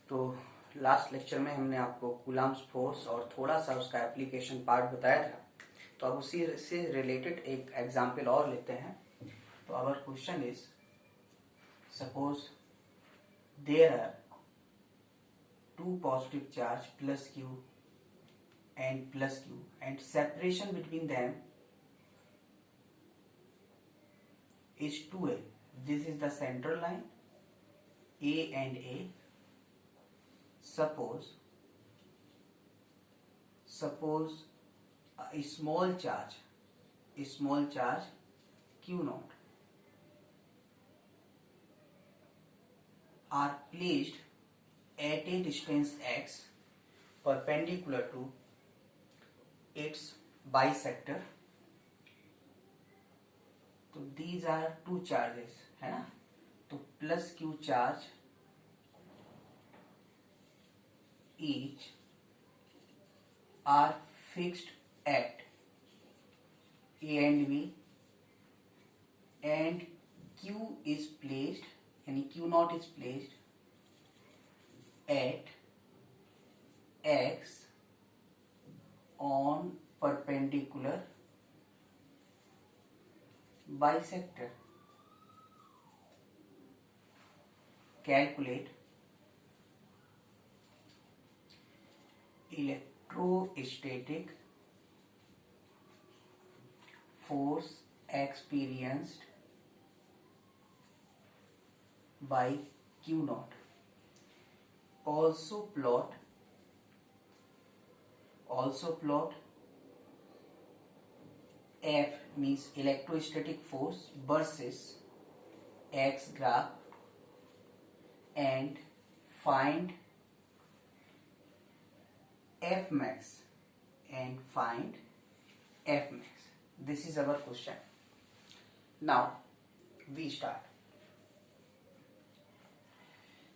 तो last lecture में हमने आपको कूलम्ब्स फोर्स और थोड़ा सा उसका एप्लीकेशन पार्ट बताया था। तो अब उसी से रिलेटेड एक एग्जाम्पल और लेते हैं। तो our question is suppose there are two positive charge plus Q and separation between them is 2L. This is the central line A and A. Suppose a small charge Q naught are placed at a distance x perpendicular to its bisector. तो these are two charges है ना। तो plus q charge each are fixed at A and B and q is placed यानी q naught is placed at x on perpendicular bisector. Calculate electrostatic force experienced by Q naught. Also plot F means electrostatic force versus X graph and find F max This is our question. Now we start.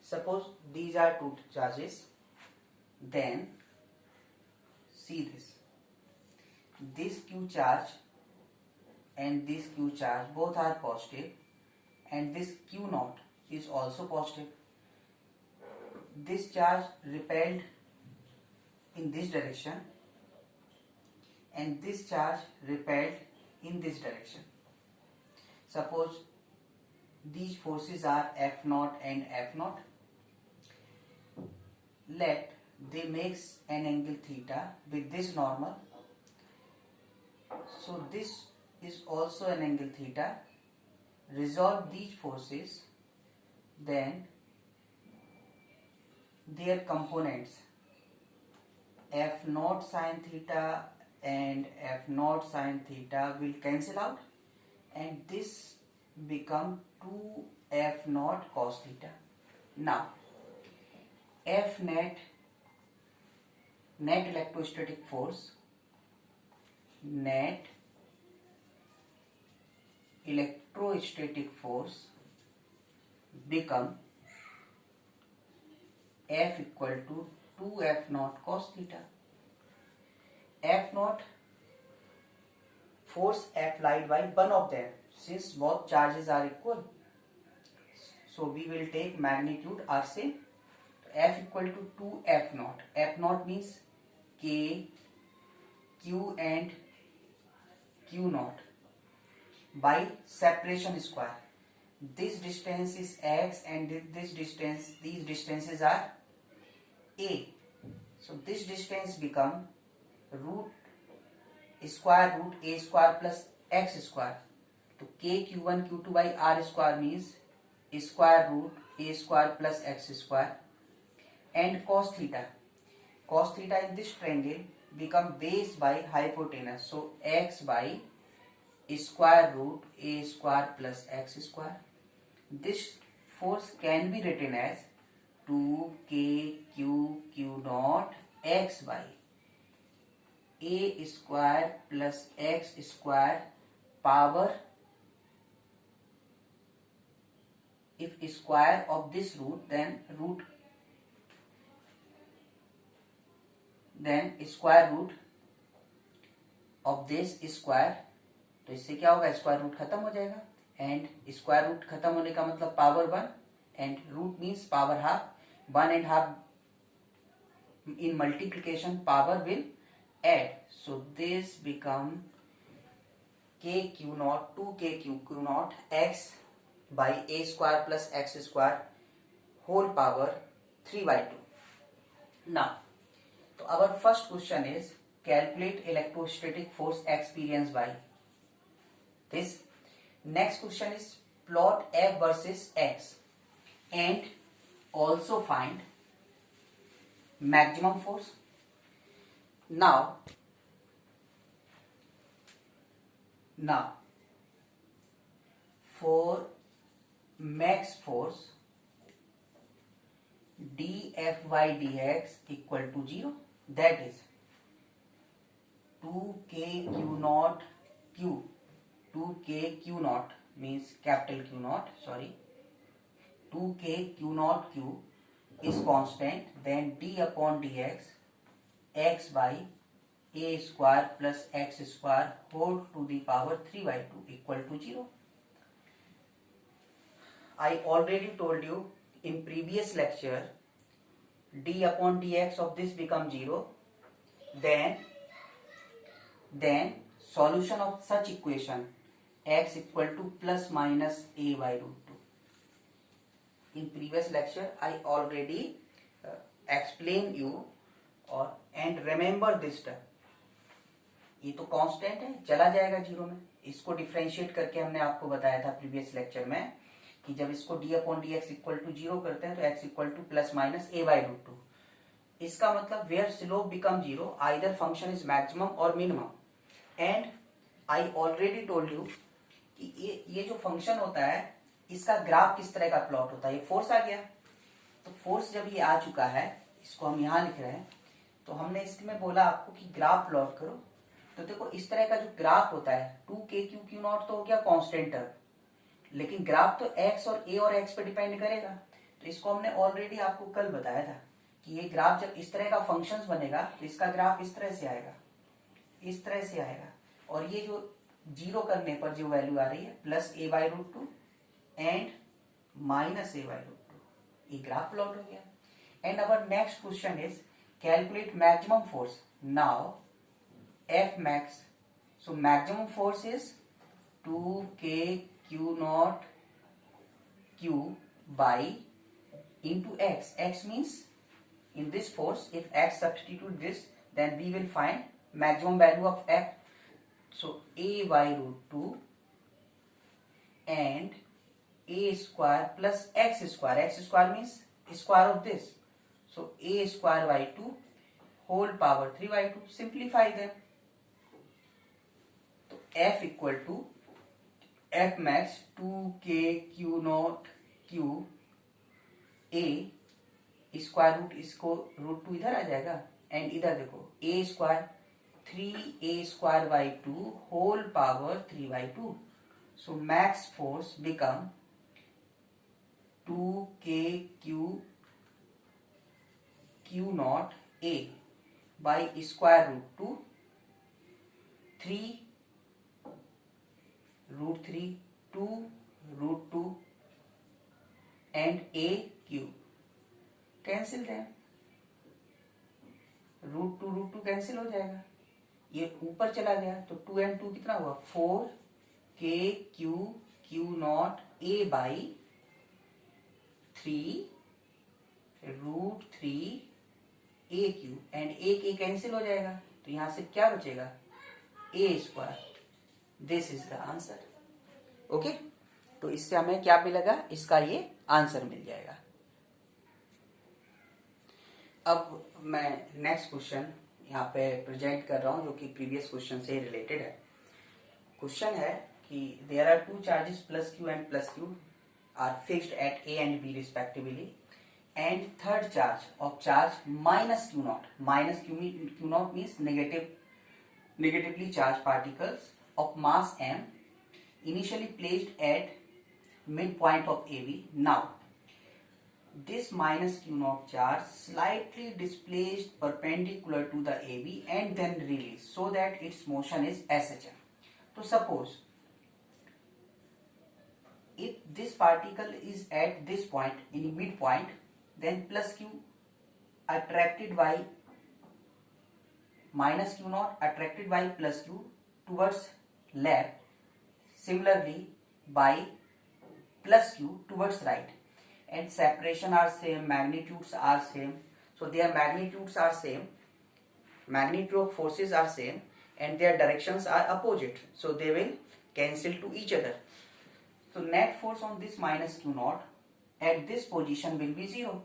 Suppose these are two charges, then see this Q charge and this Q charge both are positive and this Q naught is also positive. This charge repelled in this direction and this charge repelled in this direction. Suppose these forces are F naught and F naught. Let they makes an angle theta with this normal. So this is also an angle theta. Resolve these forces, then their components F naught sin theta and F naught sin theta will cancel out and this become 2F naught cos theta. Now F net electrostatic force become F equal to 2F naught cos theta. F naught force applied by one of them since both charges are equal. So we will take magnitude are same. F equal to 2F naught. F naught means K, Q and Q naught by separation square. This distance is x and these distances are a. So this distance become square root a square plus x square. So k q1 q2 by r square means square root a square plus x square and cos theta in this triangle become base by hypotenuse. So x by square root a square plus x square. This force can be written as 2kq q naught x by a square plus x square power if square of this root then square root of this square. तो इससे क्या होगा, square root खत्म हो जाएगा and square root खत्म होने का मतलब power 1 and root means power half 1.5 in multiplication power will add, so this become k q naught 2k q naught x by a square plus x square whole power 3 by 2. Now, so our first question is calculate electrostatic force experienced by this. Next question is plot F versus X and also find maximum force. Now for max force dF by dx equal to 0, that is 2k q naught q, 2k q naught means capital Q naught, sorry, 2k q naught q is constant, then d upon dx x by a square plus x square whole to the power 3 by 2 equal to 0. I already told you in previous lecture d upon dx of this become 0, then solution of such equation x equal to plus minus a by root 2. In previous lecture I already explained you और and remember this term, ये तो constant है, चला जाएगा zero में. इसको differentiate करके हमने आपको बताया था प्रीवियस लेक्चर में कि जब इसको d upon d x equal to 0 करते हैं तो x equal to plus minus a by root 2. इसका मतलब where slope become 0 either function is maximum और minimum. And I already told you कि ये जो फंक्शन होता है इसका ग्राफ किस तरह का प्लॉट होता है. ये फोर्स आ गया, तो फोर्स जब ये आ चुका है, इसको हम यहाँ लिख रहे हैं, तो हमने इसमें बोला आपको कि ग्राफ प्लॉट करो. तो देखो इस तरह का जो ग्राफ होता है 2k q नॉट तो हो गया कांस्टेंट टर्म, लेकिन ग्राफ तो x और a और x पे डिपेंड करेगा. तो इसको हमने ऑलरेडी आपको कल बताया था कि ये ग्राफ जब इस तरह का फंक्शंस बनेगा तो इसका ग्राफ इस तरह से आएगा, इस तरह से आएगा. और ये जो जीरो करने पर जो वैल्यू आ रही है plus a by root 2 and minus a by root 2, ये ग्राफ प्लॉट हो गया. And our next question is calculate maximum force. Now F max, so maximum force is 2k q naught q by into x. X means in this force if x substitute this, then we will find maximum value of F. So a by root 2 and a square plus x square. X square means square of this. So a square by 2 whole power 3 by 2. Simplify them. So F equal to F max 2k q naught q a square root, इसको root 2 इधर आ जाएगा and इधर देखो a square 3a square by 2 whole power 3 by 2. So max force become 2k q naught a by square root 2 3 root 3 2 root 2 and a cube. Cancel दें, root two cancel हो जाएगा, ये ऊपर चला गया तो 2 and 2 कितना हुआ 4 k q naught a by 3 root 3 a cube and a cancel हो जाएगा, तो यहां से क्या बचेगा a square. This is the answer. Okay, तो इससे हमें क्या मिलेगा, इसका ये आंसर मिल जाएगा. अब मैं नेक्स्ट क्वेश्चन यहाँ पे प्रेजेंट कर रहा हूँ जो कि प्रीवियस क्वेश्चन से रिलेटेड है. क्वेश्चन है कि there are two charges plus Q and plus Q are fixed at A and B respectively and third charge of charge minus Q naught. Minus Q naught means negatively charged particles of mass m initially placed at midpoint of AB. Now this minus q naught charge slightly displaced perpendicular to the AB and then released so that its motion is SHM. So suppose if this particle is at this point in midpoint, then plus q attracted by minus q naught attracted by plus q towards left, similarly by plus q towards right, and separation are same, magnitudes are same, so their magnitudes are same, magnitude of forces are same, and their directions are opposite, so they will cancel to each other. So net force on this minus q naught at this position will be 0.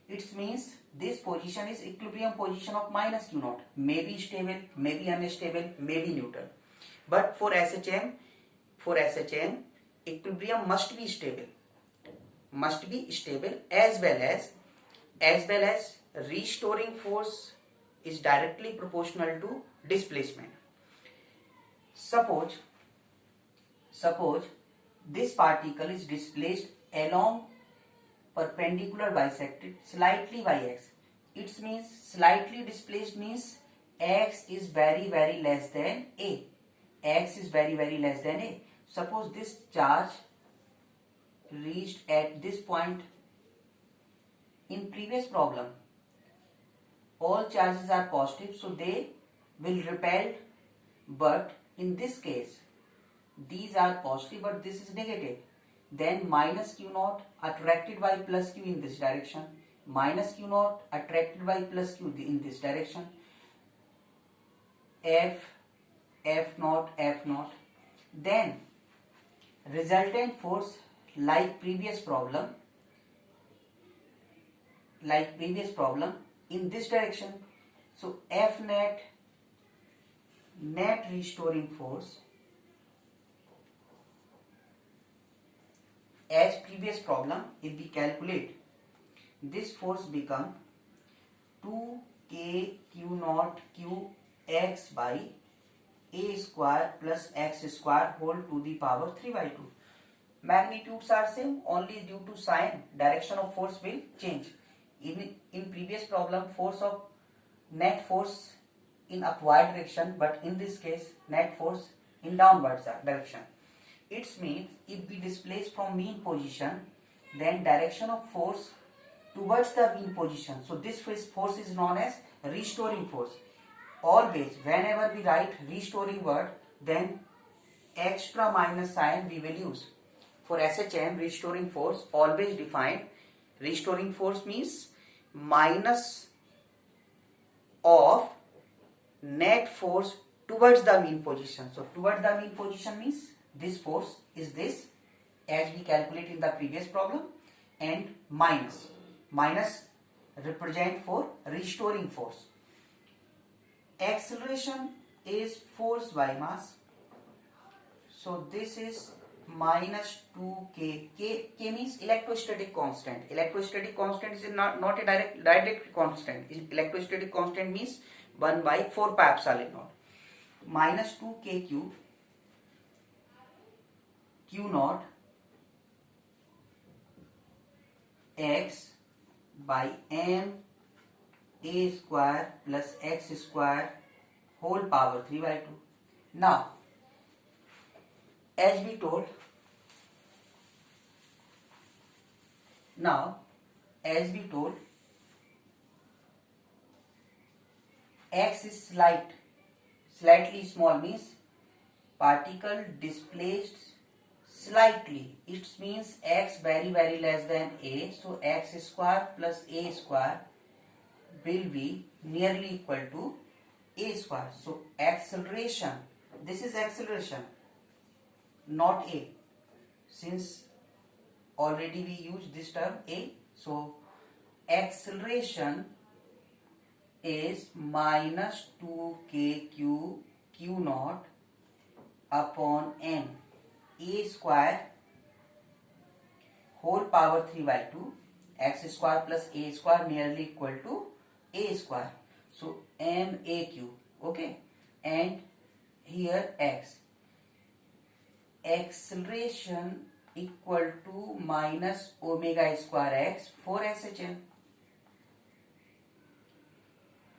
It means this position is equilibrium position of minus q naught, may be stable, may be unstable, may be neutral. But for SHM equilibrium must be stable as well as restoring force is directly proportional to displacement. Suppose this particle is displaced along perpendicular bisected slightly by x. It means slightly displaced means x is very less than a. X is very less than a. Suppose this charge reached at this point. In previous problem, all charges are positive, so they will repel, but in this case these are positive but this is negative. Then minus q naught attracted by plus q in this direction, minus q naught attracted by plus q in this direction, f naught. Then resultant force like previous problem in this direction. So F net restoring force as previous problem, if we calculate, this force become 2k q naught q x by a square plus x square whole to the power 3 by 2. Magnitudes are same, only due to sign direction of force will change. In previous problem, net force in upward direction, but in this case net force in downward direction. It means if we displace from mean position, then direction of force towards the mean position. So this force is known as restoring force. Always whenever we write restoring word, then extra minus sign we will use. For SHM, restoring force always defined. Restoring force means minus of net force towards the mean position. So towards the mean position means this force is this, as we calculate in the previous problem, and minus represent for restoring force. Acceleration is force by mass. So this is minus 2k. K means electrostatic constant. Electrostatic constant is not a direct constant. Electrostatic constant means 1 by 4 pi epsilon naught. Minus 2k q naught x by m a square plus x square whole power 3 by 2. Now, as we told, x is slightly small means particle displaced slightly. It means x very less than a. So x square plus a square will be nearly equal to a square. So acceleration, this is acceleration, not a. Since already we use this term a, so acceleration is minus 2k q naught upon m a square whole power 3 by 2, x square plus a square nearly equal to a square. So m a q, okay, and here x. Acceleration equal to minus omega square x for SHM.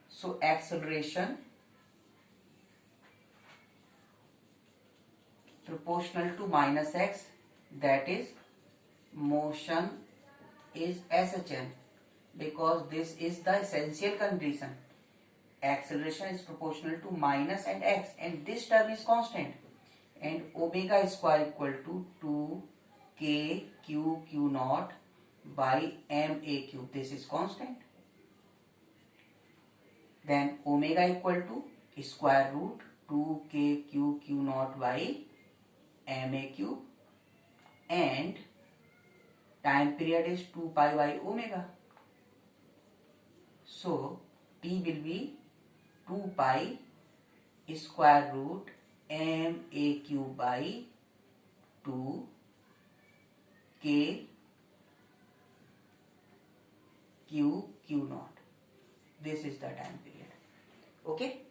So acceleration proportional to minus x, that is motion is SHM. because this is the essential condition. Acceleration is proportional to minus and x, and this term is constant, and omega square equal to 2k q naught by ma cube. This is constant. Then omega equal to square root 2k q naught by ma cube, and time period is 2 pi by omega. So t will be 2 pi square root ma cube by 2 k q naught. This is the time period. Okay.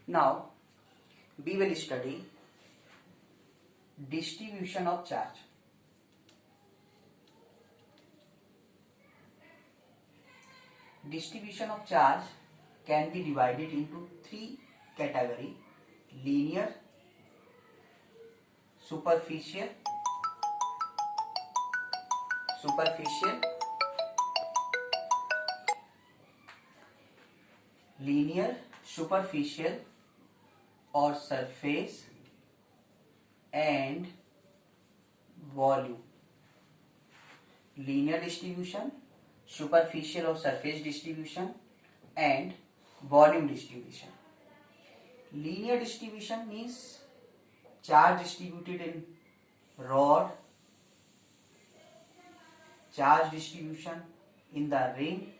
Now we will study distribution of charge. Distribution of charge can be divided into three categories: linear, superficial, linear, superficial or surface, and volume. Linear distribution, superficial or surface distribution, and volume distribution. Linear distribution means charge distributed in rod, charge distribution in the ring,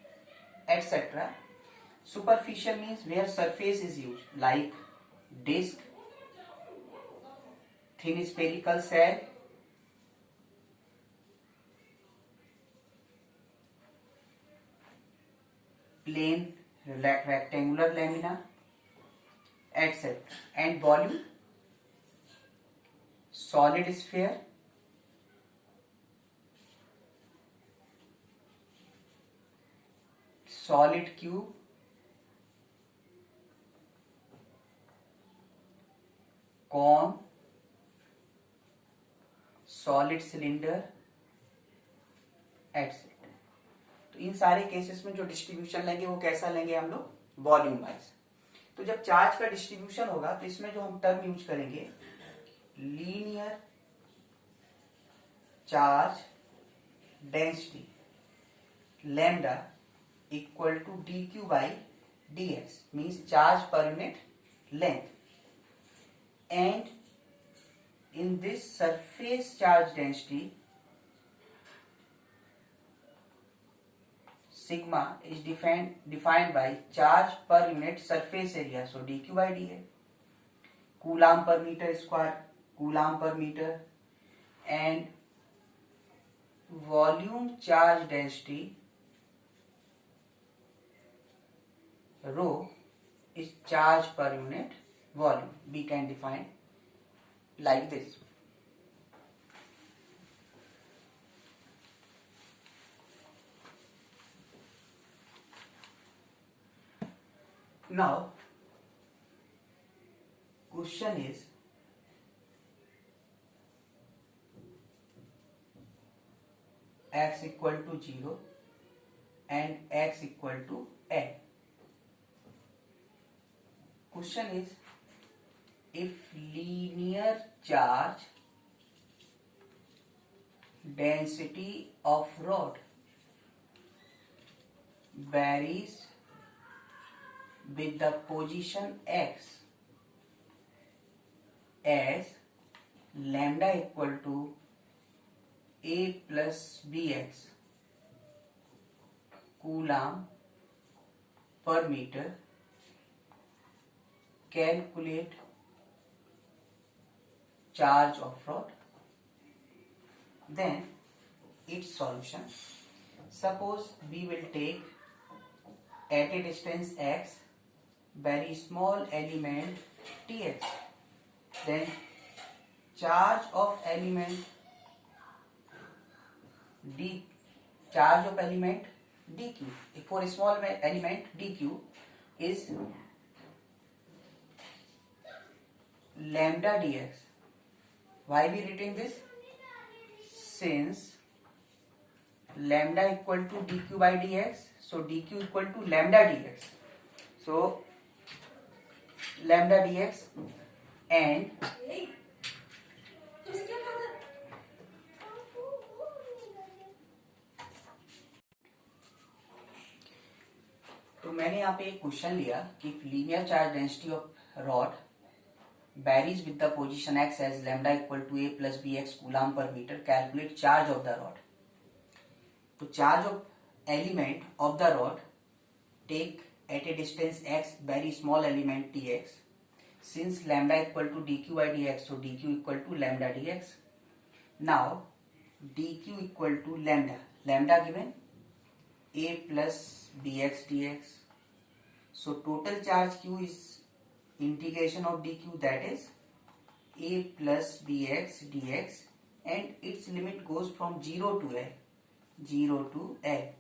etc. Superficial means where surface is used, like disc, thin spherical shell, plain rectangular lamina, etc. And volume, solid sphere, solid cube, cone, solid cylinder etcetera. तो इन सारे cases में जो distribution लेंगे वो कैसा लेंगे हम लोग, वॉल्यूम वाइज. तो जब चार्ज का डिस्ट्रीब्यूशन होगा तो इसमें जो हम टर्म यूज करेंगे, linear charge density lambda equal to D Q by D X, means charge per unit length. And in this surface charge density, sigma is defined by charge per unit surface area, so dq by dA. Coulomb per meter square, coulomb per meter. And volume charge density, rho, is charge per unit volume. We can define like this. Now question is, x equal to 0 and x equal to n. Question is, if linear charge density of rod varies with the position x as lambda equal to a plus bx coulomb per meter, calculate charge of rod. Then its solution. Suppose we will take at a distance x very small element tx, then charge of element dq. For a small element dq is lambda dx. Why we written this? Since lambda equal to dq by dx. So dq equal to lambda dx. So lambda dx and तो मैंने यहाँ पे एक question लिया कि linear charge density of rod varies with the position x as lambda equal to a plus bx coulomb per meter. Calculate charge of the rod. तो charge of element of the rod take at a distance x very small element dx. Since lambda equal to dq by dx, so dq equal to lambda dx. Now dq equal to lambda. Lambda given a plus bx dx. So total charge q is integration of dq, that is a plus bx dx, and its limit goes from 0 to a.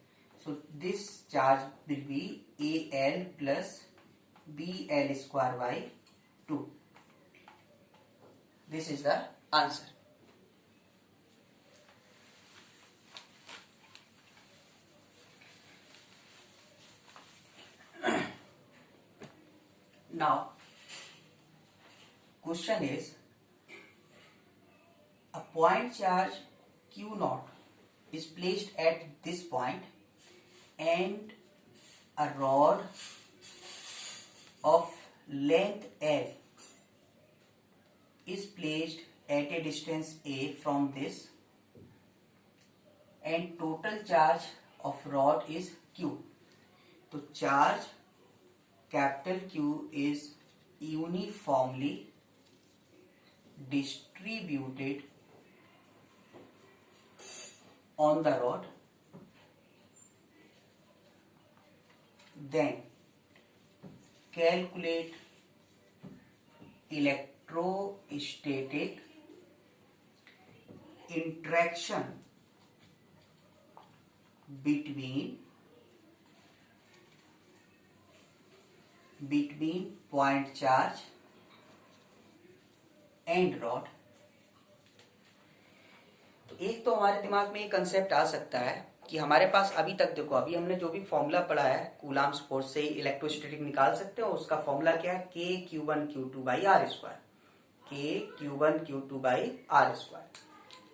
So this charge will be al plus bl square by 2. This is the answer. Now question is, a point charge q naught is placed at this point and a rod of length L is placed at a distance a from this, and total charge of rod is q. तो charge capital Q is uniformly distributed on the rod. Then calculate electrostatic interaction between point charge and rod. तो एक तो हमारे दिमाग में एक concept आ सकता है कि हमारे पास अभी तक देखो, अभी हमने जो भी फॉर्मूला पढ़ा है कूलाम्स फोर्स से इलेक्ट्रोस्टैटिक निकाल सकते हो, उसका फॉर्मूला क्या है, k q1 q2 by r square, k q1 q2 by r square.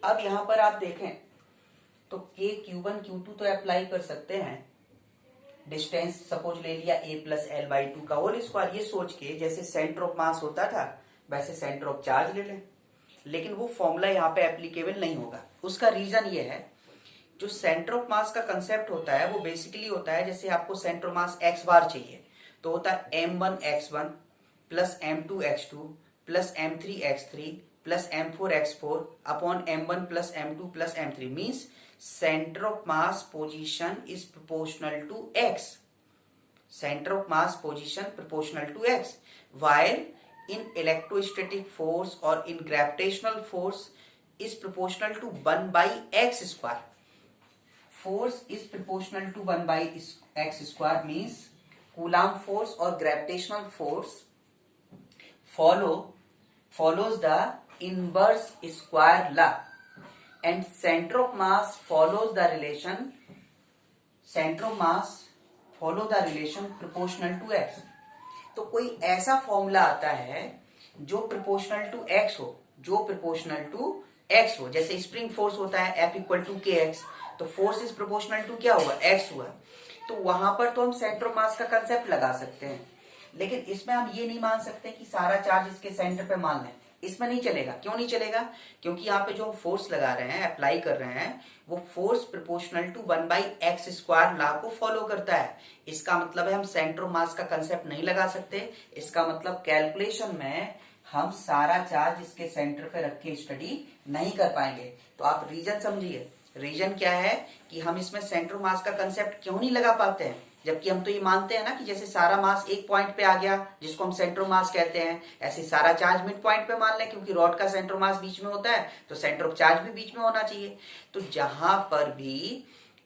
अब यहां पर आप देखें तो k q1 q2 तो अप्लाई कर सकते हैं, डिस्टेंस सपोज ले लिया a प्लस एल बाई 2 का होल स्क्वायर, ये सोच के जैसे सेंटर ऑफ मास होता था वैसे सेंटर ऑफ चार्ज ले लें, लेकिन वो फॉर्मूला यहाँ पे एप्लीकेबल नहीं होगा। उसका रीजन ये है, जो सेंटर ऑफ मास का कंसेप्ट होता है वो बेसिकली होता है, जैसे आपको सेंटर ऑफ मास x बार चाहिए तो होता है m1 x1 plus m2 x2 plus m3 x3 plus m4 x4 upon m1 plus m2 plus m3, means center of mass position is proportional to x. Center of mass position proportional to x. While in electrostatic force or in gravitational force is proportional to 1 by x square. Force is proportional to 1 by x square means Coulomb force or gravitational force follows the inverse square law. And center of mass follows the relation proportional to x. तो कोई ऐसा formula आता है जो proportional to x हो, जैसे spring force होता है F इक्वल टू kx, तो फोर्स इज प्रोपोर्शनल टू क्या हुआ, x हुआ, तो वहां पर तो हम सेंटर ऑफ मास का कंसेप्ट लगा सकते हैं, लेकिन इसमें हम ये नहीं मान सकते कि सारा चार्ज इसके सेंटर पे मान लें, इसमें नहीं चलेगा। क्यों नहीं चलेगा, क्योंकि यहाँ पे जो हम फोर्स लगा रहे हैं, अप्लाई कर रहे हैं, वो force proportional to 1 by X square law को फॉलो करता है। इसका मतलब है हम सेंटर ऑफ मास का कंसेप्ट नहीं लगा सकते, इसका मतलब कैलकुलेशन में हम सारा चार्ज इसके सेंटर पे रख के स्टडी नहीं कर पाएंगे। तो आप रीजन समझिए, रीजन क्या है कि हम इसमें सेंटर ऑफ मास का कंसेप्ट क्यों नहीं लगा पाते हैं, जबकि हम तो ये मानते हैं ना कि जैसे सारा मास एक पॉइंट पे आ गया जिसको हम सेंटर ऑफ मास कहते हैं, ऐसे सारा चार्ज मिड पॉइंट पे मान लें, क्योंकि रॉड का सेंटर ऑफ मास बीच में होता है तो सेंटर ऑफ चार्ज भी बीच में होना चाहिए। तो जहां पर भी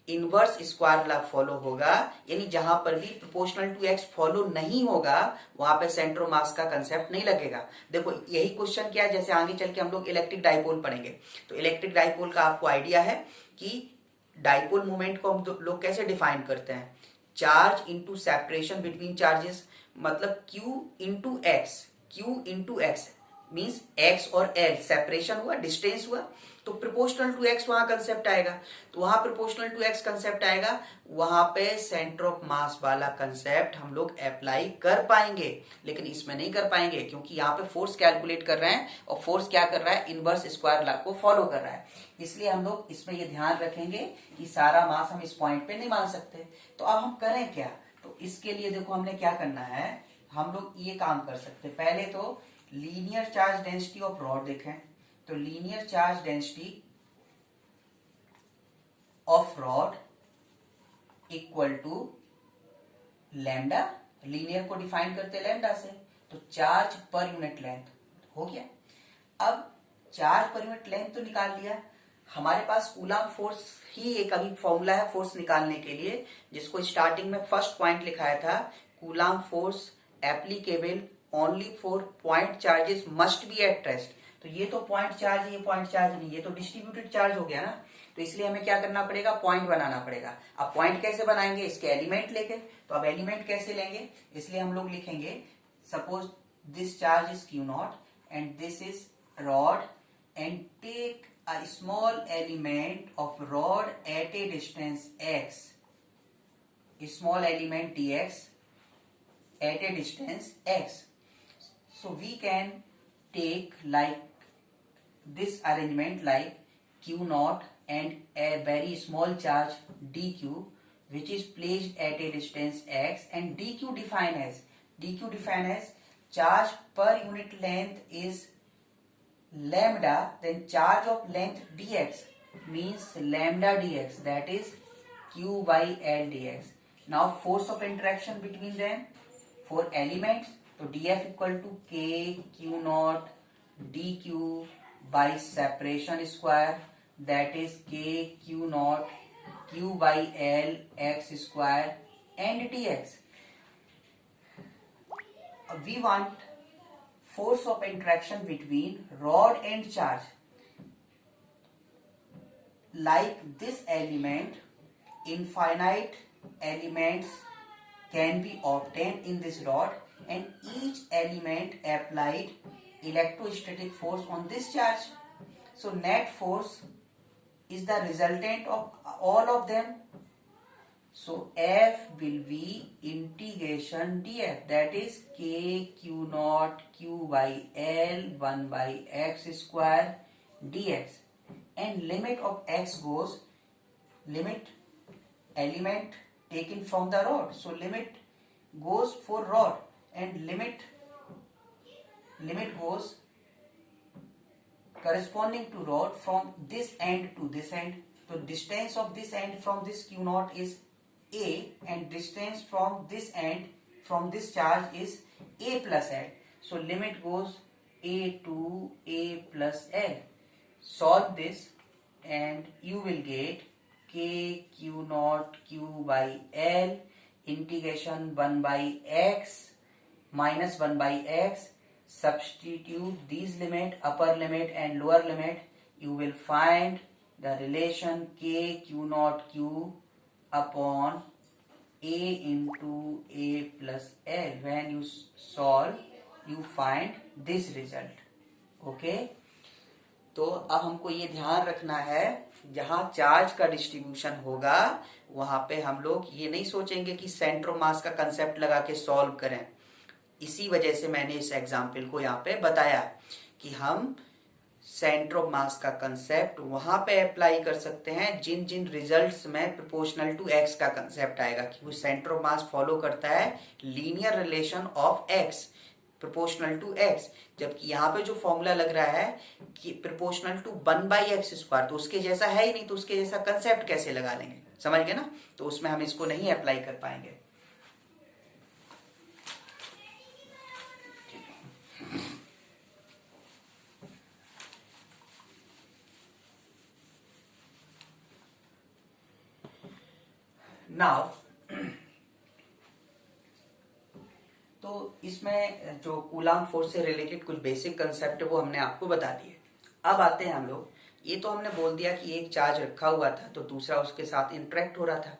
इनवर्स स्क्वायर लॉ फॉलो होगा, यानी जहां पर भी प्रोपोर्शनल टू एक्स फॉलो नहीं होगा, वहां पे सेंटर ऑफ मास का कंसेप्ट नहीं लगेगा। देखो यही क्वेश्चन क्या है, जैसे आगे चल के हम लोग इलेक्ट्रिक डाइपोल पढ़ेंगे, तो इलेक्ट्रिक डाइपोल का आपको आइडिया है कि डाइपोल मोमेंट को हम लोग कैसे डिफाइन करते हैं, charge into separation between charges, मतलब Q into x, Q into x means x और एल सेपरेशन हुआ, डिस्टेंस हुआ, तो प्रोपोर्शनल टू एक्स वहां कंसेप्ट आएगा, तो वहां प्रोपोर्शनल टू एक्स कंसेप्ट आएगा, वहां पे सेंटर ऑफ मास वाला कंसेप्ट हम लोग अप्लाई कर पाएंगे, लेकिन इसमें नहीं कर पाएंगे क्योंकि यहाँ पे फोर्स कैलकुलेट कर रहे हैं और फोर्स क्या कर रहा है, इनवर्स स्क्वायर लॉ को फॉलो कर रहा है, इसलिए हम लोग इसमें ये ध्यान रखेंगे कि सारा मास हम इस पॉइंट पे नहीं मान सकते। तो अब हम करें क्या, तो इसके लिए देखो हमने क्या करना है, हम लोग ये काम कर सकते हैं, पहले तो linear charge density of rod देखें, तो linear charge density of rod equal to lambda, linear को डिफाइन करते लैम्डा से, तो चार्ज पर यूनिट लेंथ हो गया। अब चार्ज पर यूनिट लेंथ तो निकाल लिया, हमारे पास कूलम्ब फोर्स ही एक अभी फॉर्मूला है फोर्स निकालने के लिए, जिसको स्टार्टिंग में फर्स्ट पॉइंट लिखाया था, coulomb force applicable only for point charges must be at rest, तो ये तो पॉइंट चार्ज, ये पॉइंट चार्ज नहीं, ये तो डिस्ट्रीब्यूटेड चार्ज हो गया ना, तो इसलिए हमें क्या करना पड़ेगा, पॉइंट बनाना पड़ेगा। अब पॉइंट कैसे बनाएंगे, इसके एलिमेंट लेके, तो अब एलिमेंट कैसे लेंगे, इसलिए हम लोग लिखेंगे suppose this charge is Q naught and this is rod and take a small element of rod at a distance x, a small element dx at a distance x. So we can take like this arrangement like Q naught and a very small charge dq which is placed at a distance x, and dq defined as charge per unit length is lambda, then charge of length dx means lambda dx, that is Q by L dx. Now force of interaction between them for elements, so df equal to k Q naught dq by separation square, that is k Q naught Q by L x square and dx. We want force of interaction between rod and charge, like this element, infinite elements can be obtained in this rod and each element applied electrostatic force on this charge, so net force is the resultant of all of them, so F will be integration df, that is k Q naught Q by L 1 by x square dx, and limit of x goes, limit element taken from the rod, so limit goes for rod and limit goes corresponding to rod from this end to this end, so distance of this end from this Q naught is a and distance from this end from this charge is a plus L, so limit goes a to a plus L. Solve this and you will get k Q naught Q by L integration 1 by x minus 1 by x, substitute these limit, upper limit and lower limit, you will find the relation k Q naught Q upon a into a plus L. When you solve you find this result. Okay, तो अब हमको ये ध्यान रखना है, जहां charge का distribution होगा वहां पे हम लोग ये नहीं सोचेंगे कि सेंटर ऑफ मास का कंसेप्ट लगा के सॉल्व करें, इसी वजह से मैंने इस एग्जाम्पल को यहाँ पे बताया कि हम सेंटर ऑफ मास का कंसेप्ट वहां पे अप्लाई कर सकते हैं जिन जिन रिजल्ट्स में प्रोपोर्शनल टू एक्स का कंसेप्ट आएगा, क्योंकि सेंटर ऑफ मास फॉलो करता है linear relation of X proportional to X, जबकि यहाँ पे जो फॉर्मूला लग रहा है कि proportional to 1 by X square, तो उसके जैसा है ही नहीं, तो उसके जैसा कंसेप्ट कैसे लगा लेंगे, समझ गए ना, तो उसमें हम इसको नहीं अप्लाई कर पाएंगे। नाउ तो इसमें जो कूलम्ब फोर्स से रिलेटेड कुछ बेसिक कंसेप्ट है वो हमने आपको बता दिए। अब आते हैं हम लोग ये तो हमने बोल दिया कि एक चार्ज रखा हुआ था तो दूसरा उसके साथ इंटरेक्ट हो रहा था,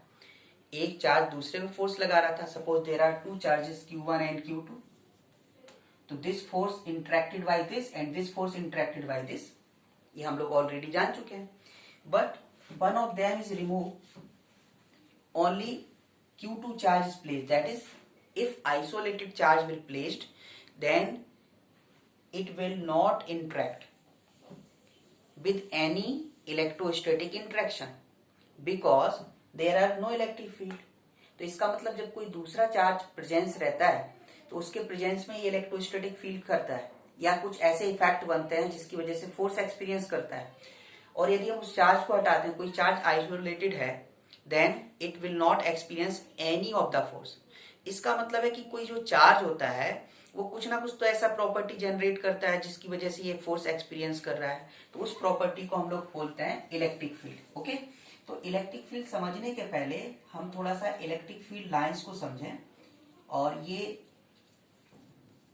एक चार्ज दूसरे पे फोर्स लगा रहा था। Suppose there are two charges Q1 and Q2, तो this force interacted by this and this force interacted by this, ये हम लोग ऑलरेडी जान चुके हैं। But one of them is remove, only Q2 charge is placed. That is, if isolated charge will placed, then it will not interact with any electrostatic interaction because there are no electric field. तो इसका मतलब जब कोई दूसरा charge presence रहता है तो उसके प्रेजेंस में ये इलेक्ट्रोस्टैटिक फील करता है या कुछ ऐसे इफेक्ट बनते हैं जिसकी वजह से फोर्स एक्सपीरियंस करता है। और यदि हम उस चार्ज को हटाते हैं, कोई चार्ज आइसोलेटेड है, then it will not experience any of the force. इसका मतलब है कि कोई जो चार्ज होता है वो कुछ ना कुछ तो ऐसा प्रॉपर्टी जनरेट करता है जिसकी वजह से ये फोर्स एक्सपीरियंस कर रहा है, तो उस प्रॉपर्टी को हम लोग बोलते हैं इलेक्ट्रिक फील्ड। ओके, तो इलेक्ट्रिक फील्ड समझने के पहले हम थोड़ा सा इलेक्ट्रिक फील्ड लाइंस को समझें, और ये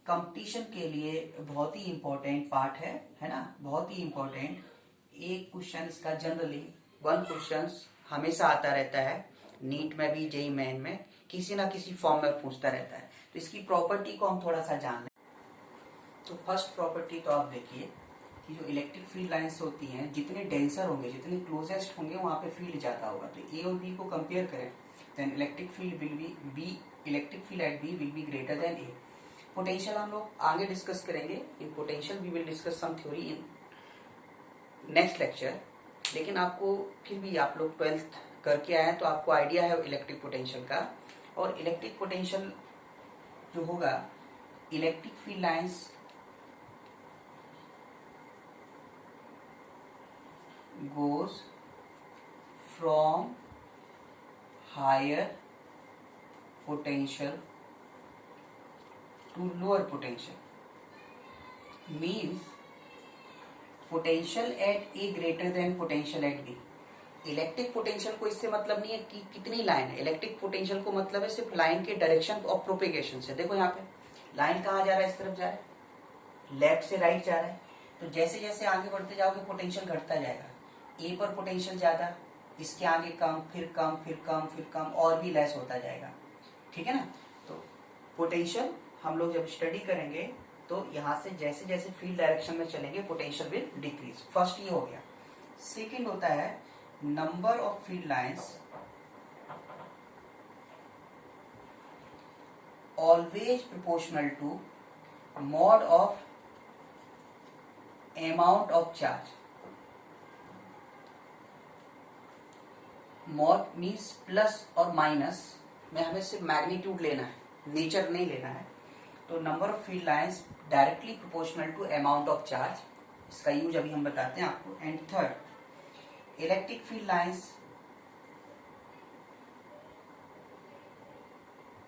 कंपटीशन के लिए बहुत ही इंपॉर्टेंट पार्ट है ना, बहुत ही इंपॉर्टेंट। एक क्वेश्चन इसका जनरली वन क्वेश्चन हमेशा आता रहता है, नीट में भी, जेईई मेन में किसी ना किसी फॉर्म में पूछता रहता है। तो इसकी प्रॉपर्टी को हम थोड़ा सा जान लें। तो फर्स्ट प्रॉपर्टी तो आप देखिए कि जो इलेक्ट्रिक फील्ड लाइंस होती हैं, जितने डेंसर होंगे, जितने क्लोजेस्ट होंगे, वहां पे फील्ड ज्यादा होगा। तो ए और बी को कंपेयर करें, then electric field will be electric field at B will be greater than A. Potential हम लोग आगे डिस्कस करेंगे, in potential we will discuss some theory in next lecture. लेकिन आपको फिर भी, आप लोग 12th करके आए हैं तो आपको आइडिया है इलेक्ट्रिक पोटेंशियल का। और इलेक्ट्रिक पोटेंशियल जो होगा, electric field lines goes from higher potential to lower potential, means potential at A greater than potential at B। Electric potential को इससे मतलब नहीं है कि कितनी लाइन है, इलेक्ट्रिक पोटेंशियल को मतलब है सिर्फ लाइन के डायरेक्शन ऑफ प्रोपेगेशन से। देखो यहाँ पे लाइन कहाँ जा रहा है, इस तरफ जा रहा है, लेफ्ट से राइट जा रहा है। तो जैसे जैसे आगे बढ़ते जाओगे पोटेंशियल घटता जाएगा। ए पर पोटेंशियल ज्यादा, इसके आगे कम, फिर कम, फिर कम, फिर कम, और भी लेस होता जाएगा। ठीक है ना। तो पोटेंशियल हम लोग जब स्टडी करेंगे तो यहां से जैसे जैसे फील्ड डायरेक्शन में चलेंगे पोटेंशियल विल डिक्रीज। फर्स्ट ये हो गया। सेकेंड होता है number of field lines always proportional to mod of amount of charge. Mod means plus और माइनस में हमें सिर्फ मैग्नीट्यूड लेना है, नेचर नहीं लेना है। तो number of field lines directly proportional to amount of charge, इसका यूज अभी हम बताते हैं आपको। And third, electric field lines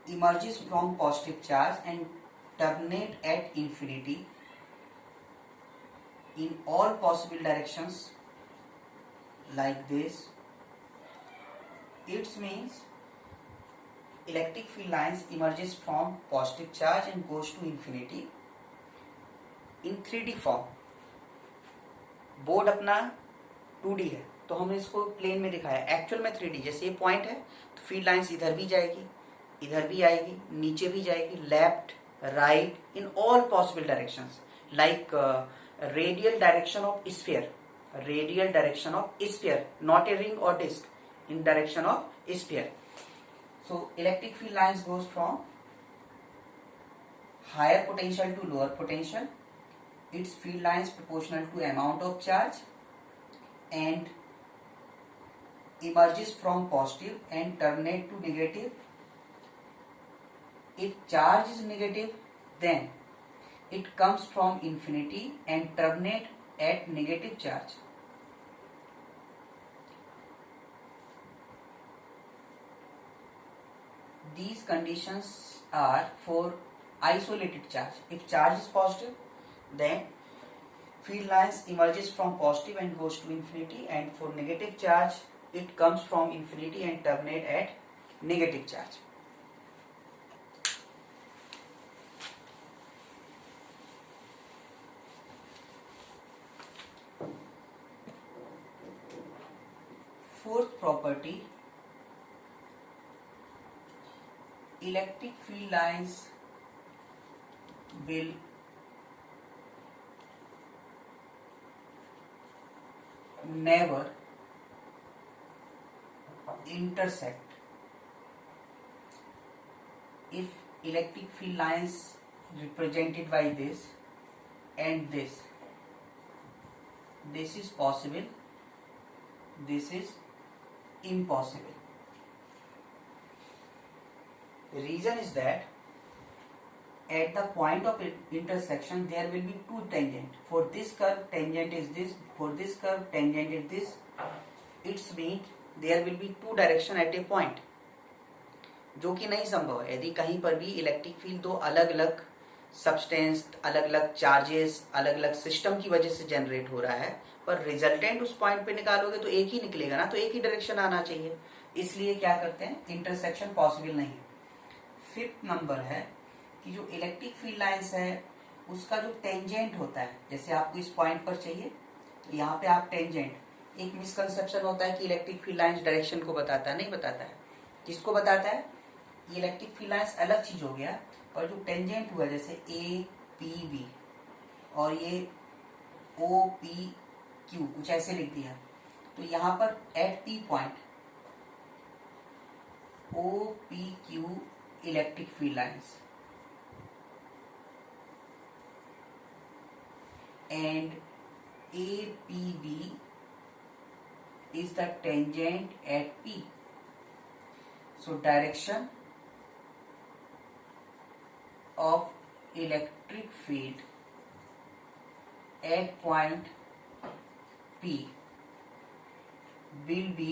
emerges from positive charge and terminate at infinity in all possible directions like this. It means electric field lines emerges from positive charge and goes to infinity in 3D form. Board अपना 2D है तो हमने इसको plane में दिखाया, actual में 3D। जैसे ये पॉइंट है तो फील्ड लाइंस इधर भी जाएगी, इधर भी आएगी, नीचे भी जाएगी, left, right, in all possible directions, like radial direction of sphere, radial direction of sphere, not a ring और disc, in direction of sphere. So electric field lines goes from higher potential to lower potential. Its field lines proportional to amount of charge and emerges from positive and terminate to negative. If charge is negative, then it comes from infinity and terminate at negative charge. These conditions are for isolated charge. If charge is positive, then field lines emerges from positive and goes to infinity, and for negative charge, it comes from infinity and terminate at negative charge. property, electric field lines will never intersect if electric field lines represented by this and this is possible, this is impossible. The reason is that at the point of intersection there will be two tangent. For this curve tangent is this, for this curve tangent is this. It's mean there will be two direction at a point, जो कि नहीं संभव है यदि कहीं पर भी electric field दो अलग अलग सब्सटेंस, अलग अलग चार्जेस, अलग अलग सिस्टम की वजह से जनरेट हो रहा है, पर रिजल्टेंट उस पॉइंट पे निकालोगे तो एक ही निकलेगा ना, तो एक ही डायरेक्शन आना चाहिए, इसलिए क्या करते हैं इंटरसेक्शन पॉसिबल नहीं है। फिफ्थ नंबर है कि जो इलेक्ट्रिक फील्ड लाइंस है उसका जो टेंजेंट होता है, जैसे आपको इस पॉइंट पर चाहिए तो यहाँ पे आप टेंजेंट, एक मिसकंसेप्शन होता है कि इलेक्ट्रिक फील्ड लाइंस डायरेक्शन को बताता है, नहीं बताता है। किसको बताता है? ये इलेक्ट्रिक फील्ड लाइंस अलग चीज हो गया, और जो टेंजेंट हुआ जैसे ए पी बी और ये ओ पी क्यू कुछ ऐसे लिख दिया, तो यहाँ पर at P point O P Q electric field lines and APB is the tangent at P. So direction of electric field at point P will be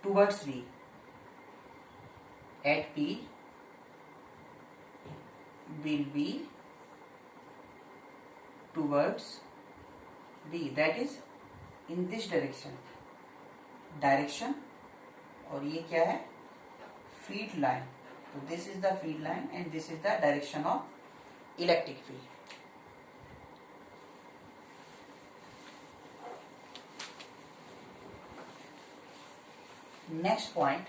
towards V. At P will be towards V, that is in this direction, और ये क्या है? Field line. तो this is the field line and this is the direction of electric field. Next point,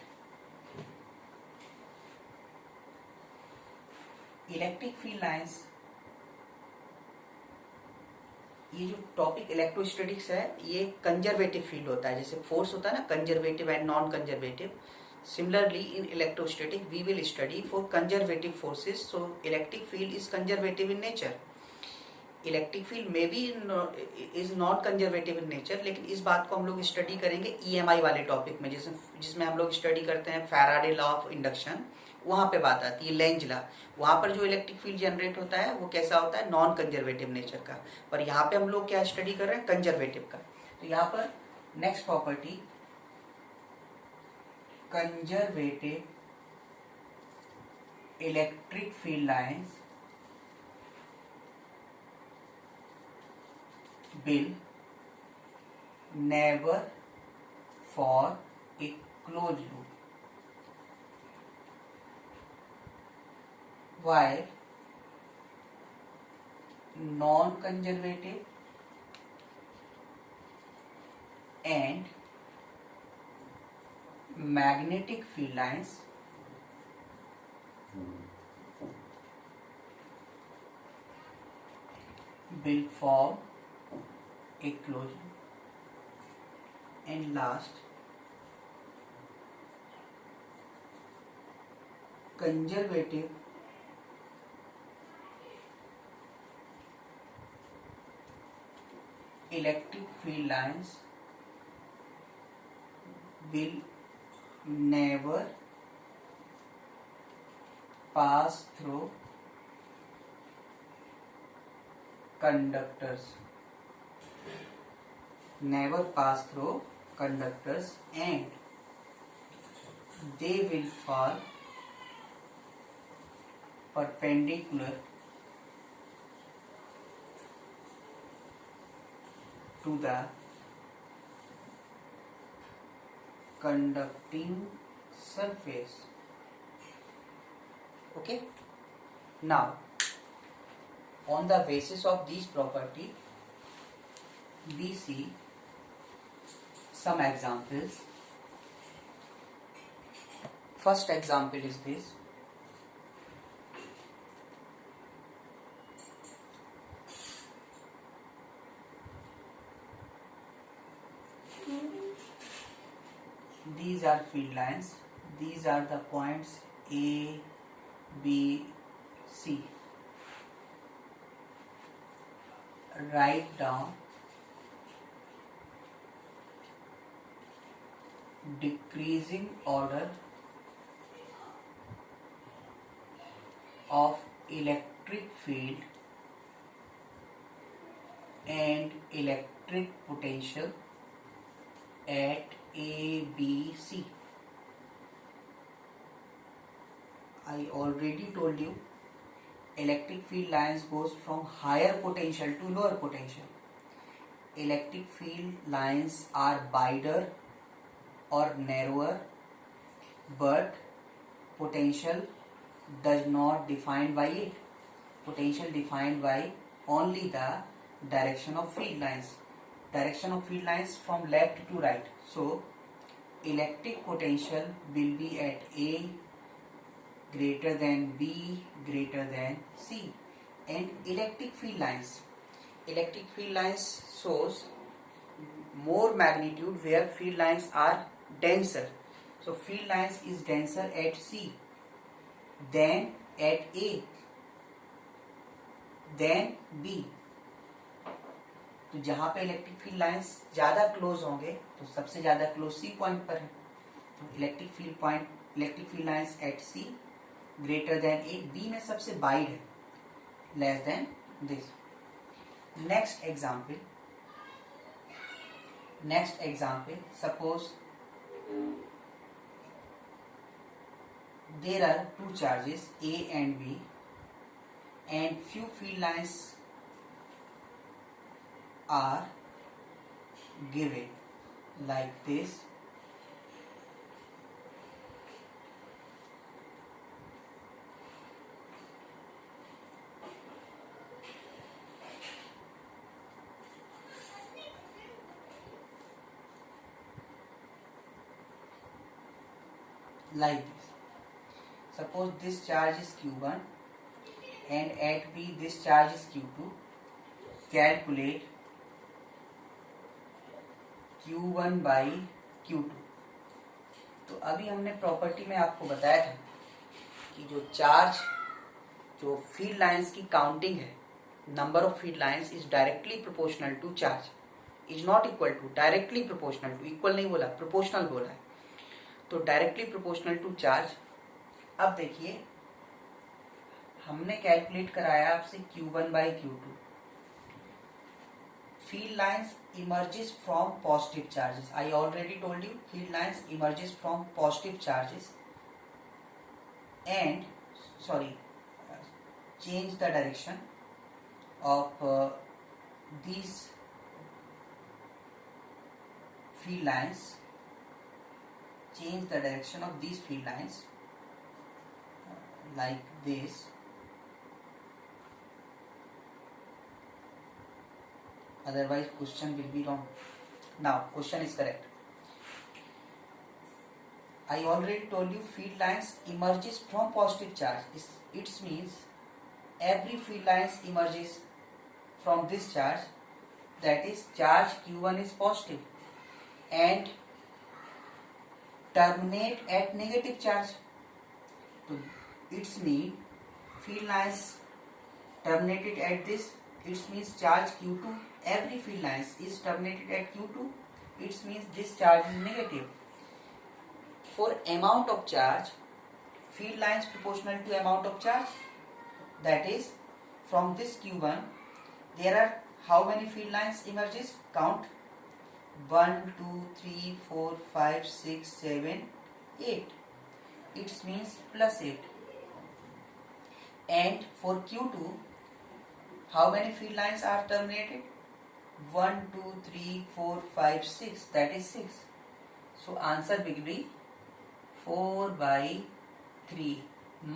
electric field lines, ये जो topic electrostatics है ये conservative field होता है, जैसे फोर्स होता है ना conservative and non conservative, similarly in electrostatic we will study for conservative forces. So electric field is conservative in nature, electric field may be is not conservative in nature, लेकिन इस बात को हम लोग स्टडी करेंगे ईएमआई वाले topic में, जिसमें हम लोग स्टडी करते हैं फैराडे लॉ ऑफ इंडक्शन, वहां पे बात आती है लेंज लॉ। वहां पर जो इलेक्ट्रिक फील्ड जनरेट होता है वो कैसा होता है? नॉन कंजर्वेटिव नेचर का, पर यहाँ पे हम लोग क्या स्टडी कर रहे हैं? कंजर्वेटिव का। तो यहाँ पर next property, conservative electric field lines will never for a closed loop, while non-conservative and magnetic field lines will form a closed loop. And last, conservative electric field lines will never pass through conductors, never pass through conductors, and they will fall perpendicular to the conducting surface. Okay, now on the basis of these property we see some examples. first example is this. These are field lines. These are the points A, B, C. Write down decreasing order of electric field and electric potential at A, B, C. I already told you electric field lines goes from higher potential to lower potential. Electric field lines are wider or narrower, but potential does not defined by it. Potential defined by only the direction of field lines. Direction of field lines from left to right. So electric potential will be at A greater than B greater than C. And electric field lines shows more magnitude where field lines are denser. So field lines is denser at C than at A than B. तो जहां पे electric field lines ज्यादा close होंगे तो सबसे ज्यादा close C point पर है. तो electric field lines at C greater than A. B में सबसे वाइड है, less than this. Next example suppose there are two charges A and B and few field lines are given like this. Like this. Suppose this charge is Q1 and at B this charge is Q2. Calculate Q1 by Q2. तो अभी हमने property में आपको बताया था कि जो field lines की काउंटिंग है, number of field lines is directly proportional to charge, is not equal to, directly proportional to, equal नहीं बोला, प्रोपोर्शनल बोला है. तो डायरेक्टली प्रोपोर्शनल टू चार्ज. अब देखिए हमने कैलकुलेट कराया आपसे Q1 by Q2. Field lines emerges from positive charges. I already told you field lines emerges from positive charges and change the direction of these field lines. Change the direction of these field lines like this. Otherwise question will be wrong. Now question is correct. I already told you field lines emerges from positive charge. It means every field lines emerges from this charge, that is charge Q1 is positive and terminate at negative charge. So it means field lines terminated at this, it means charge Q2. Every field lines is terminated at Q2, it means this charge is negative. For amount of charge, field lines proportional to amount of charge, that is from this Q1 there are how many field lines emerges? Count 1, 2, 3, 4, 5, 6, 7, 8. It means plus 8. And for Q2, how many field lines are terminated? 1, 2, 3, 4, 5, 6. That is 6. So answer will be 4 by 3.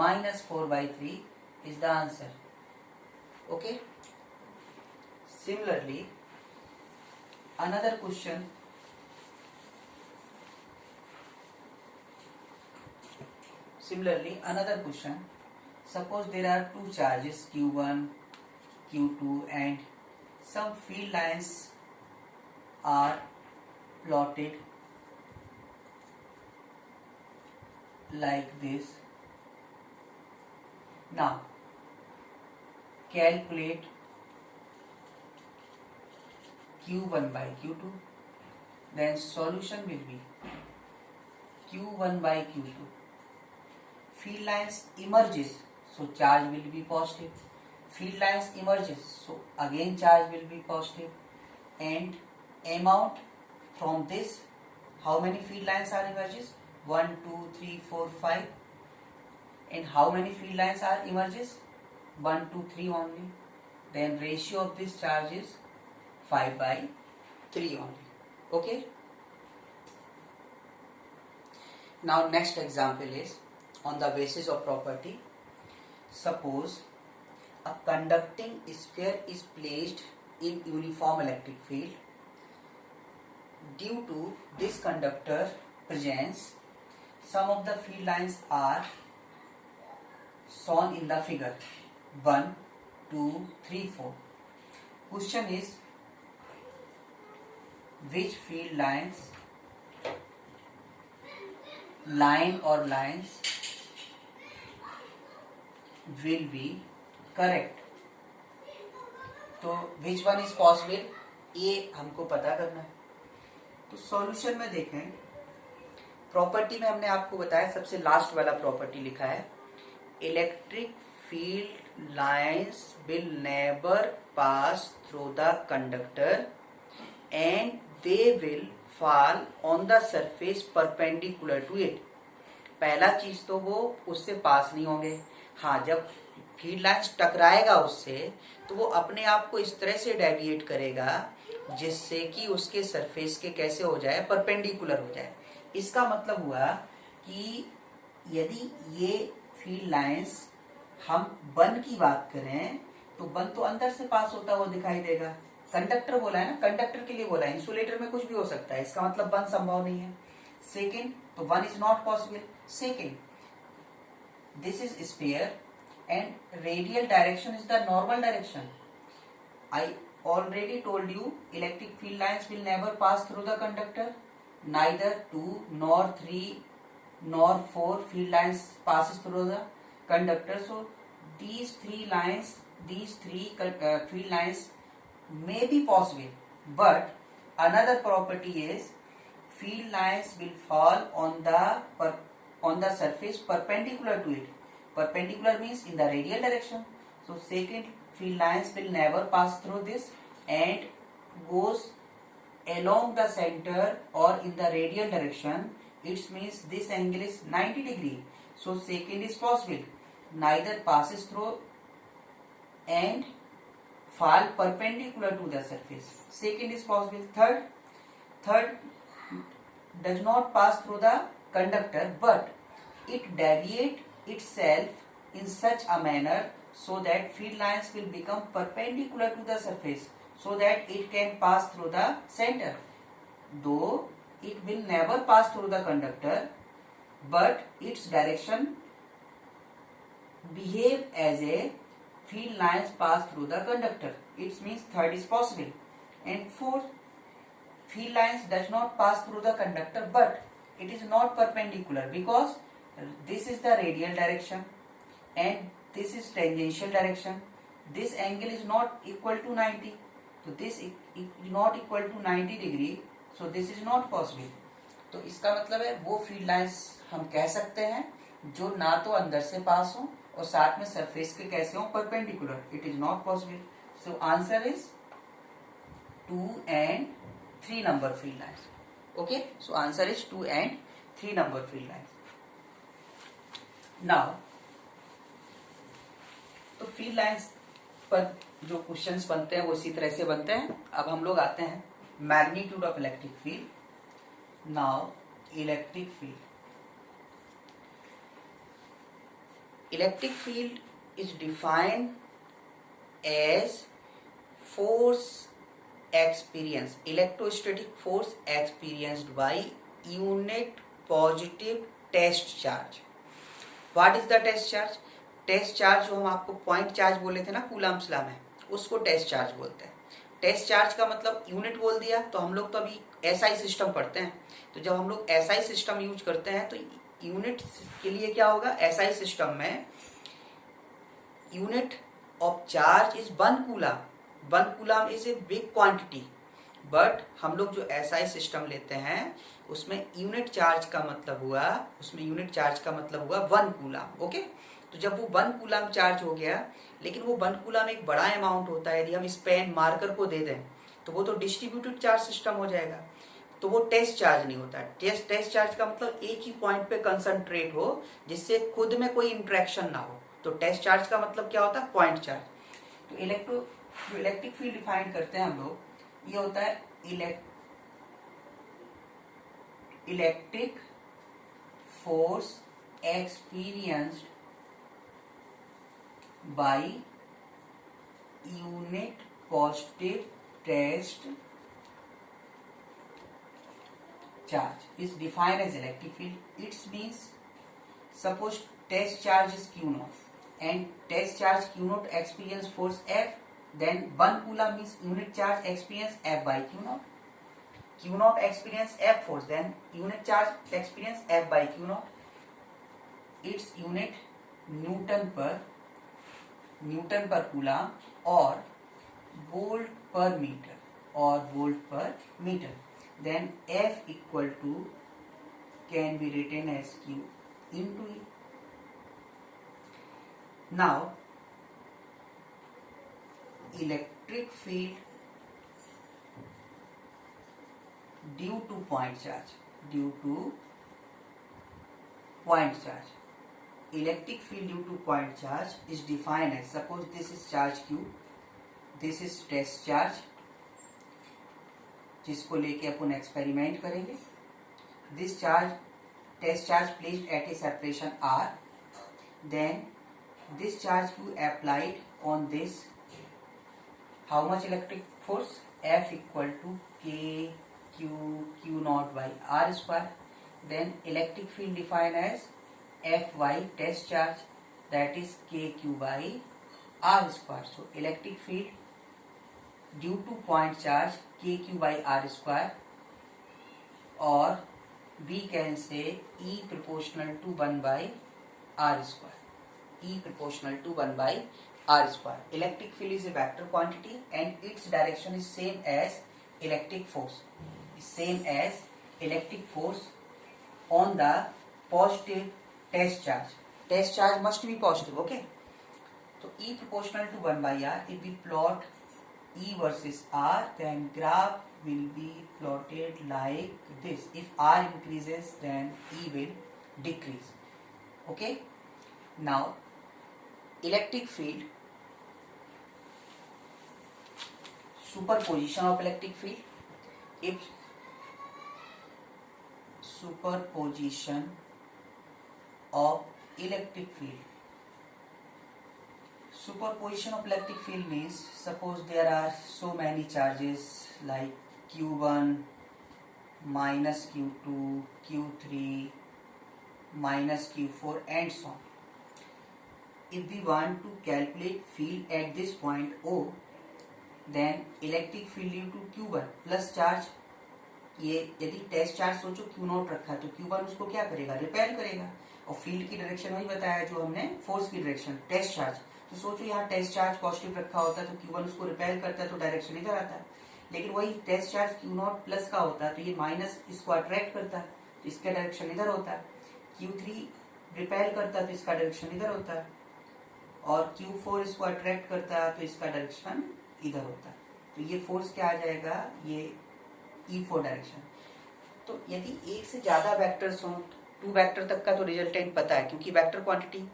Minus 4 by 3 is the answer. Okay. Similarly, another question. Similarly, another question. Suppose there are two charges Q1, Q2 and some field lines are plotted like this. Now, calculate Q1 by Q2. Then solution will be Q1 by Q2. Field lines emerges, so charge will be positive. Field lines emerges, so again charge will be positive. And amount from this, how many field lines are emerges? 1, 2, 3, 4, 5. And how many field lines are emerges? 1, 2, 3 only. Then ratio of this charge is 5 by 3 only. Okay. Now next example is on the basis of property. Suppose a conducting sphere is placed in uniform electric field. Due to this conductor presence, some of the field lines are shown in the figure 1, 2, 3, 4. Question is, which field lines, line or lines will be correct? तो which one is possible, ये हमको पता करना है. तो solution में देखें, property में हमने आपको बताया सबसे लास्ट वाला प्रॉपर्टी लिखा है, electric field lines will never pass through the conductor and they will fall on the surface perpendicular to it. पहला चीज तो वो उससे पास नहीं होंगे. हाँ, जब फील्ड लाइंस टकराएगा उससे तो वो अपने आप को इस तरह से डेविएट करेगा जिससे कि उसके सरफेस के कैसे हो जाए, परपेंडिकुलर हो जाए. इसका मतलब हुआ कि यदि ये फील्ड लाइंस हम बन की बात करें तो बन तो अंदर से पास होता हुआ दिखाई देगा. कंडक्टर बोला है ना, कंडक्टर के लिए बोला है, इंसुलेटर में कुछ भी हो सकता है, इसका मतलब बन संभव नहीं है. सेकेंड, तो one is not possible. Second, this is sphere and radial direction is the normal direction. I already told you electric field lines will never pass through the conductor. Neither 2 nor 3 nor 4 field lines passes through the conductor. So these three field lines may be possible, but another property is field lines will fall on the surface perpendicular to it. Perpendicular means in the radial direction. So second, field lines will never pass through this and goes along the center or in the radial direction. It means this angle is 90 degree. So second is possible. Neither passes through and fall perpendicular to the surface. Second is possible. Third does not pass through the conductor, but it deviate itself in such a manner so that field lines will become perpendicular to the surface so that it can pass through the center. Though it will never pass through the conductor, but its direction behave as a field lines pass through the conductor. It means third is possible. And fourth, field lines does not pass through the conductor, but it is not perpendicular because this is the radial direction and this is tangential direction. This angle is not equal to 90, so this is not equal to 90 degree, so this is not possible. तो इसका मतलब है वो field lines हम कह सकते हैं जो ना तो अंदर से पास हो और साथ में सरफेस के कैसे हो, perpendicular. It is not possible. So answer is 2 and 3 number field lines. Okay, so answer is 2 and 3 number field lines. Now, तो फील्ड लाइंस पर जो क्वेश्चंस बनते हैं वो इसी तरह से बनते हैं. अब हम लोग आते हैं magnitude of electric field. Now electric field. Electric field is defined as force experience, electrostatic force experienced by unit positive test charge. What is the test charge? Test charge जो हम आपको पॉइंट चार्ज बोले थे ना Coulomb's law में, उसको test charge बोलते हैं। टेस्ट चार्ज का मतलब यूनिट बोल दिया, तो हम लोग तो अभी एसआई सिस्टम पढ़ते हैं, तो जब हम लोग एसआई सिस्टम यूज करते हैं तो यूनिट के लिए क्या होगा, एसआई सिस्टम में unit of charge is 1 coulomb. 1 coulomb is a big quantity, but हम लोग जो एसआई सिस्टम लेते हैं उसमें यूनिट चार्ज का मतलब हुआ, 1 कूलम। ओके, तो जब वो 1 कूलम चार्ज हो गया, लेकिन वो 1 कूलम एक बड़ा अमाउंट होता है, यदि हम इस पेन मार्कर को दे दें तो वो तो डिस्ट्रीब्यूटेड चार्ज सिस्टम हो जाएगा, तो वो टेस्ट चार्ज नहीं होता। टेस्ट चार्ज का मतलब एक ही पॉइंट पे कंसंट्रेट हो, जिससे खुद में कोई इंटरेक्शन ना हो, तो टेस्ट चार्ज का मतलब क्या होता है, पॉइंट चार्ज। तो इलेक्ट्रिक फील्ड डिफाइन करते हैं हम लोग, ये होता है electric force experienced by unit positive test charge is defined as electric field. It means suppose test charge is Q naught and test charge Q naught experience force F, then 1 coulomb means unit charge experience F by Q naught. Q naught experience F force, then unit charge experience F by Q naught. Its unit Newton per coulomb or volt per meter. Then F equal to can be written as Q into E. Now electric field due to point charge, electric field due to point charge is defined as, suppose this is charge Q, this is test charge जिसको लेके अपन experiment करेंगे। This charge test charge placed at a separation R, then this charge Q applied on this, how much electric force, F equal to Q naught by R square, then electric field defined as Fy test charge, that is KQ by R square. So electric field due to point charge KQ by R square, or we can say E proportional to 1 by R square. Electric field is a vector quantity and its direction is same as electric force. On the positive test charge. Test charge must be positive, okay? So E proportional to 1 by R, if we plot E versus R, then graph will be plotted like this. If R increases, then E will decrease. Okay? Now, electric field, superposition of electric field. If superposition of electric field means, suppose there are so many charges like Q1 minus Q2, Q3 minus Q4 and so on. If we want to calculate field at this point O, then electric field due to Q1 plus charge, ये यदि test charge सोचो Q not रखा तो Q1 उसको क्या करेगा, repel करेगा, और फील्ड की डायरेक्शन वही बताया जो हमने फोर्स की डायरेक्शन, टेस्ट चार्ज। तो सोचो यहाँ टेस्ट चार्ज पॉजिटिव रखा होता है तो Q1 उसको रिपेल करता है तो डायरेक्शन इधर आता है, लेकिन वही test charge Q not plus का होता है तो ये माइनस इसको अट्रैक्ट करता है तो इसका डायरेक्शन इधर होता है, Q3 रिपेल करता है तो इसका डायरेक्शन इधर होता है, और Q4 इसको अट्रैक्ट करता है तो इसका डायरेक्शन इधर होता है। तो ये फोर्स क्या आ जाएगा, ये E4 डायरेक्शन। तो यदि एक से ज्यादा वेक्टर्स हों, 2 वेक्टर तक का तो रिजल्टेंट पता है, क्योंकि vector quantity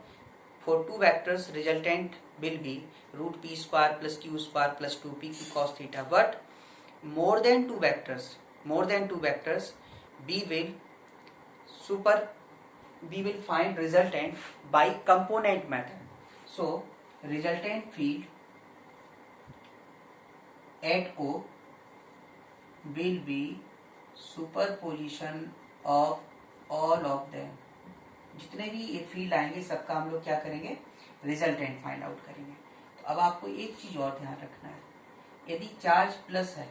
for 2 vectors resultant will be √p² + q² + 2p cos θ, but more than 2 vectors we will find resultant by component method. So resultant field at O will be superposition of all of them, जितने भी ये field आएंगे सबका हम लोग क्या करेंगे, resultant find out करेंगे। तो अब आपको एक चीज और ध्यान रखना है, यदि चार्ज प्लस है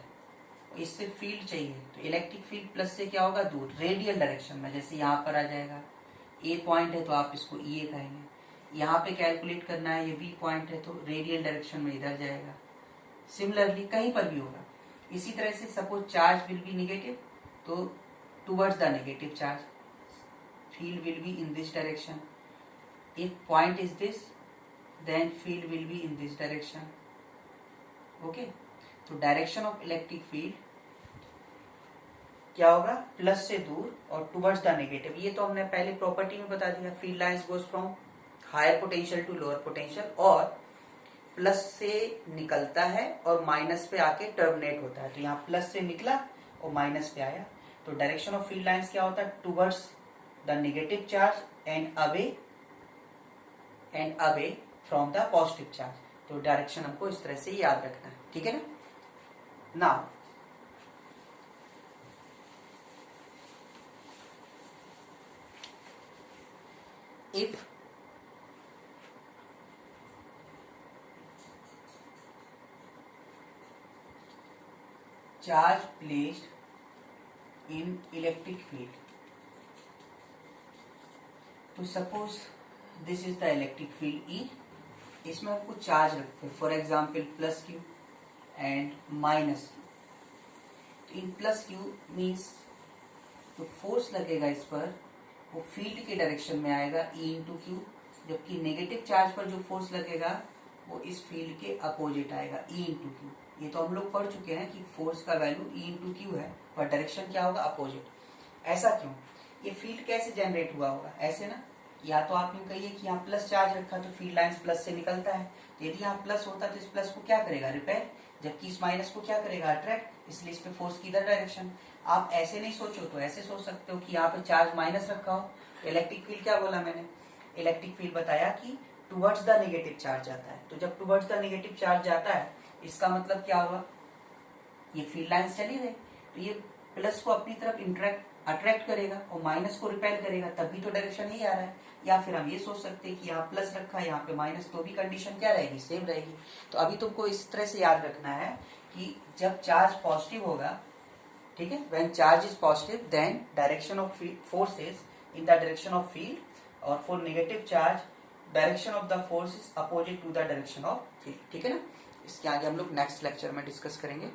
इससे फील्ड चाहिए तो इलेक्ट्रिक फील्ड प्लस से क्या होगा, दूर, रेडियल डायरेक्शन में। जैसे यहाँ पर आ जाएगा, ए पॉइंट है तो आप इसको ई ए कहेंगे, यहाँ पे कैलकुलेट करना है, ये बी पॉइंट है तो रेडियल डायरेक्शन में इधर जाएगा। सिमिलरली कहीं पर भी होगा। इसी तरह से suppose charge will be negative तो towards the negative charge, field will be in this direction. If point is this, then field will be in this direction. Okay? तो डायरेक्शन ऑफ इलेक्ट्रिक फील्ड क्या होगा, plus से दूर और towards the negative. ये तो हमने पहले प्रॉपर्टी में बता दिया, field lines goes from higher potential to lower potential, और प्लस से निकलता है और माइनस पे आके टर्मिनेट होता है। तो यहाँ प्लस से निकला और माइनस पे आया, तो डायरेक्शन ऑफ फील्ड लाइंस क्या होता है, towards the negative charge and away from the positive charge। तो डायरेक्शन हमको इस तरह से याद रखना है, ठीक है ना। Now if charge placed in electric field, तो suppose this is the electric field E, इसमें आपको चार्ज रखते हैं, for example plus Q and minus Q. तो इन प्लस क्यू मीन्स तो फोर्स लगेगा इस पर, वो फील्ड के डायरेक्शन में आएगा ई इंटू क्यू, जबकि नेगेटिव चार्ज पर जो फोर्स लगेगा वो इस फील्ड के अपोजिट आएगा, ई इंटू क्यू। ये तो हम लोग पढ़ चुके हैं कि फोर्स का वैल्यू ई इंटू क्यू है, पर डायरेक्शन क्या होगा, अपोजिट। ऐसा क्यों, ये फील्ड कैसे जनरेट हुआ होगा, ऐसे ना, या तो आप यूं कहिए कि यहाँ प्लस चार्ज रखा तो फील्ड लाइंस प्लस से निकलता है, तो यदि यहाँ प्लस होता तो इस प्लस को क्या करेगा, रिपेल, जबकि इस माइनस को क्या करेगा, अट्रैक्ट, इसलिए इस पे फोर्स की इधर डायरेक्शन। आप ऐसे नहीं सोचो तो ऐसे सोच सकते हो कि यहाँ पे चार्ज माइनस रखा हो, इलेक्ट्रिक फील्ड क्या बोला मैंने, इलेक्ट्रिक फील्ड बताया कि टुवर्ड्स द नेगेटिव चार्ज जाता है। तो जब टुवर्ड्स द नेगेटिव चार्ज जाता है इसका मतलब क्या होगा, ये फील्ड लाइंस चली गई तो ये प्लस को अपनी तरफ अट्रैक्ट करेगा और माइनस को रिपेल करेगा, तभी तो डायरेक्शन ही आ रहा है। या फिर हम ये सोच सकते हैं कि यहाँ प्लस रखा है यहाँ पे माइनस, तो भी कंडीशन क्या रहेगी, सेम रहेगी। तो अभी तुमको इस तरह से याद रखना है कि जब चार्ज पॉजिटिव होगा, ठीक है, when charge is positive then direction of force is in the direction of field, और for negative charge direction of the force is opposite to the direction of field, ठीक है ना। इसके आगे हम लोग नेक्स्ट लेक्चर में डिस्कस करेंगे।